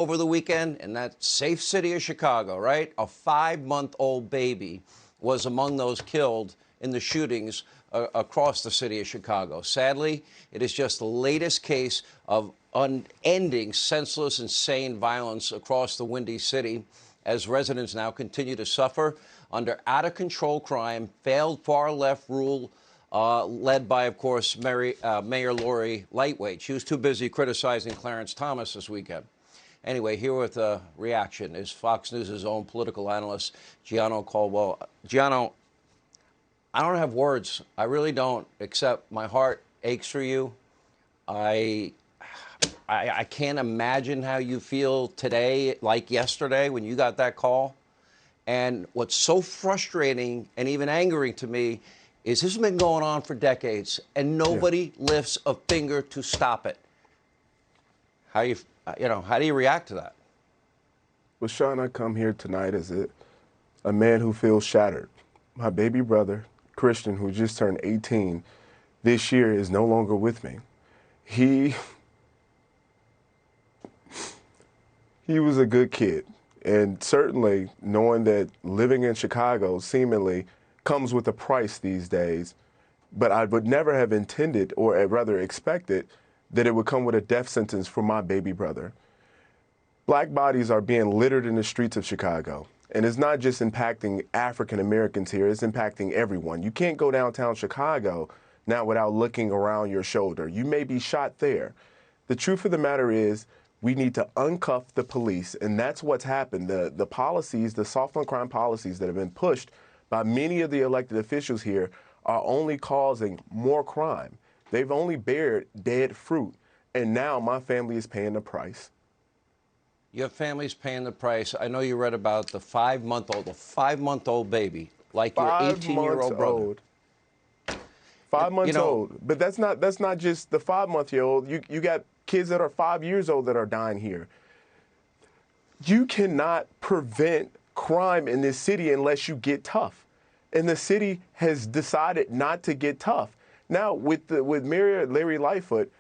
over the weekend in that safe city of Chicago, right? A 5-month-old baby was among those killed in the shootings across the city of Chicago. Sadly, it is just the latest case of unending, senseless, insane violence across the Windy City as residents now continue to suffer under out-of-control crime, failed far-left rule led by, of course, Mayor Lori Lightweight. She was too busy criticizing Clarence Thomas this weekend. Anyway, here with a reaction is Fox News' own political analyst, Gianno Caldwell. Gianno, I don't have words. I really don't, except my heart aches for you. I can't imagine how you feel today, like yesterday, when you got that call. And what's so frustrating and even angering to me is this has been going on for decades, and nobody lifts a finger to stop it. How do you react to that? Well, Sean, I come here tonight as a man who feels shattered. My baby brother, Christian, who just turned 18 this year, is no longer with me. He was a good kid, and certainly knowing that living in Chicago seemingly comes with a price these days, but I would never have intended, or rather expected, that it would come with a death sentence for my baby brother. Black bodies are being littered in the streets of Chicago, and it's not just impacting African Americans here, it's impacting everyone. You can't go downtown Chicago now without looking around your shoulder. You may be shot there. The truth of the matter is, we need to uncuff the police, and that's what's happened. The policies, the soft on crime policies that have been pushed by many of the elected officials here are only causing more crime. They've only bared dead fruit, and now my family is paying the price. Your family's paying the price. I know you read about the 5-month-old baby, like your 18-year-old brother. 5 months old. But that's not just the 5-month-old. You got kids that are 5 years old that are dying here. You cannot prevent crime in this city unless you get tough. And the city has decided not to get tough. Now, with Mayor Larry Lightfoot,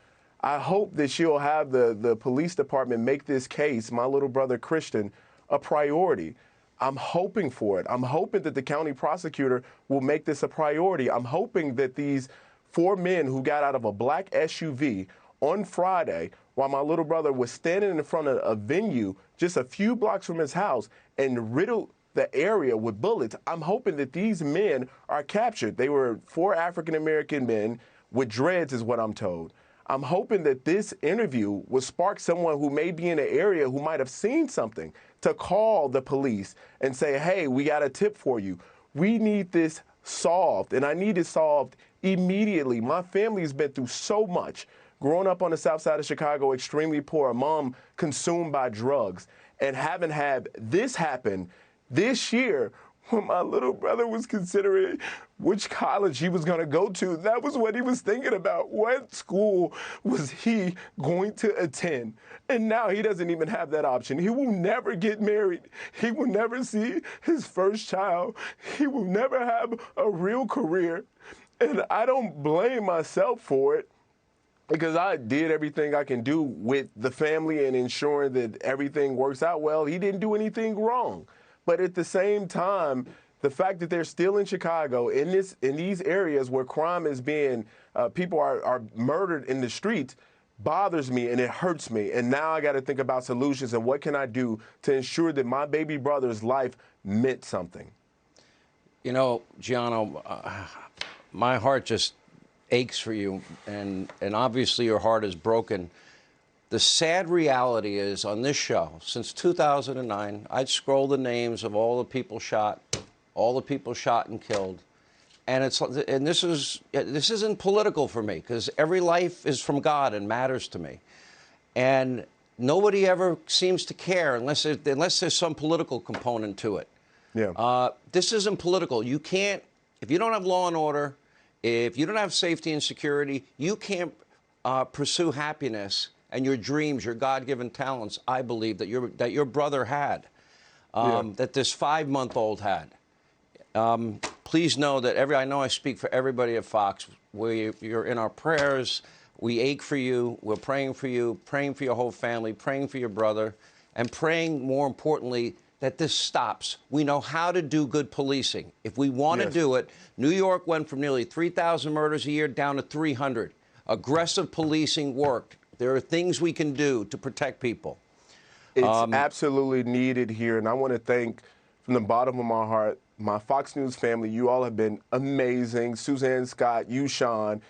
I hope that she'll have the police department make this case, my little brother Christian, a priority. I'm hoping for it. I'm hoping that the county prosecutor will make this a priority. I'm hoping that these 4 men who got out of a black SUV on Friday while my little brother was standing in front of a venue just a few blocks from his house and riddled the area with bullets, I'm hoping that these men are captured. They were 4 African-American men with dreads is what I'm told. I'm hoping that this interview will spark someone who may be in the area who might have seen something to call the police and say, hey, we got a tip for you. We need this solved, and I need it solved immediately. My family's been through so much. Growing up on the south side of Chicago, extremely poor, a mom consumed by drugs, and having had this happen this year when my little brother was considering which college he was going to go to. That was what he was thinking about. What school was he going to attend? And now he doesn't even have that option. He will never get married. He will never see his first child. He will never have a real career. And I don't blame myself for it, because I did everything I can do with the family and ensuring that everything works out well. He didn't do anything wrong. But at the same time, the fact that they're still in Chicago, in these areas where crime is being, people are murdered in the streets, bothers me and it hurts me. And now I got to think about solutions and what can I do to ensure that my baby brother's life meant something. You know, Gianno, my heart just aches for you, and obviously your heart is broken. The sad reality is, on this show, since 2009, I'd scroll the names of all the people shot and killed, and this isn't political for me, because every life is from God and matters to me, and nobody ever seems to care unless there's some political component to it. Yeah. This isn't political. You can't, if you don't have law and order, if you don't have safety and security, you can't pursue happiness and your dreams, your God-given talents, I believe, that your brother had, that this 5-month-old had. Please know that I know I speak for everybody at Fox. You're in our prayers. We ache for you. We're praying for you, praying for your whole family, praying for your brother. and praying, more importantly, that this stops. We know how to do good policing. If we want to do it, New York went from nearly 3,000 murders a year down to 300. Aggressive policing worked. There are things we can do to protect people. It's absolutely needed here, and I want to thank, from the bottom of my heart, my Fox News family. You all have been amazing. Suzanne, Scott, you, Sean,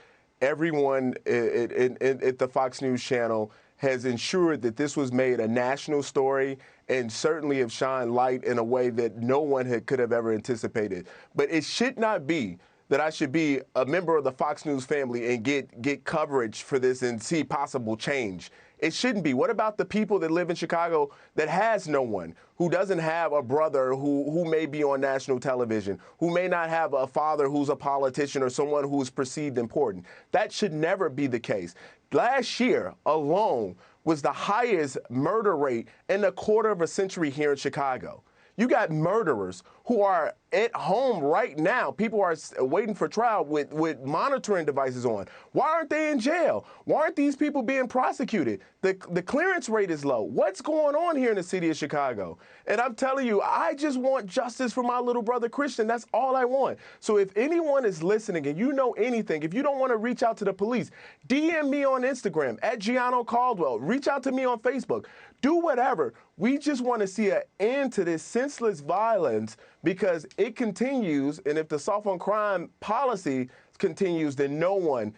everyone at the Fox News channel has ensured that this was made a national story and certainly have shined light in a way that no one could have ever anticipated. But it should not be that I should be a member of the Fox News family and get coverage for this and see possible change. It shouldn't be. What about the people that live in Chicago that has no one, who doesn't have a brother who may be on national television, who may not have a father who's a politician or someone who's perceived important? That should never be the case. Last year alone was the highest murder rate in a quarter of a century here in Chicago. You got murderers who are at home right now. People are waiting for trial with monitoring devices on. Why aren't they in jail? Why aren't these people being prosecuted? The clearance rate is low. What's going on here in the city of Chicago? And I'm telling you, I just want justice for my little brother Christian. That's all I want. So if anyone is listening and you know anything, if you don't want to reach out to the police, DM me on Instagram at Gianno Caldwell. Reach out to me on Facebook. Do whatever. We just want to see an end to this senseless violence, because it continues, and if the soft on crime policy continues, then no one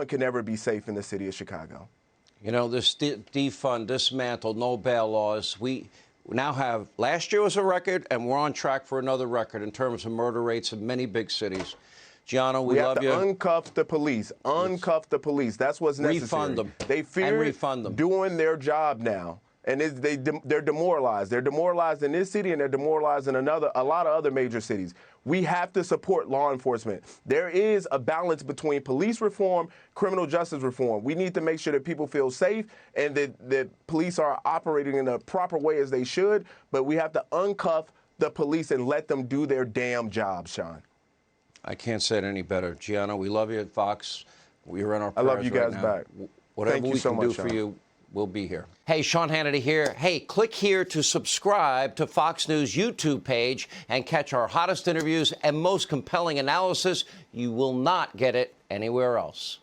can ever be safe in the city of Chicago. You know, this defund, dismantle, no bail laws, we now have, last year was a record, and we're on track for another record in terms of murder rates in many big cities. Gianno, we love you. We have to uncuff the police. Uncuff the police. That's what's necessary. Refund them. They fear doing their job now. And they're demoralized. They're demoralized in this city, and they're demoralized in a lot of other major cities. We have to support law enforcement. There is a balance between police reform, criminal justice reform. We need to make sure that people feel safe and that police are operating in a proper way as they should. But we have to uncuff the police and let them do their damn job, Sean. I can't say it any better. Gianno, we love you at Fox. We're in our prayers. I love you guys right back. Whatever Thank you we so can much, do for Sean. you, we'll be here. Hey, Sean Hannity here. Hey, click here to subscribe to Fox News YouTube page and catch our hottest interviews and most compelling analysis. You will not get it anywhere else.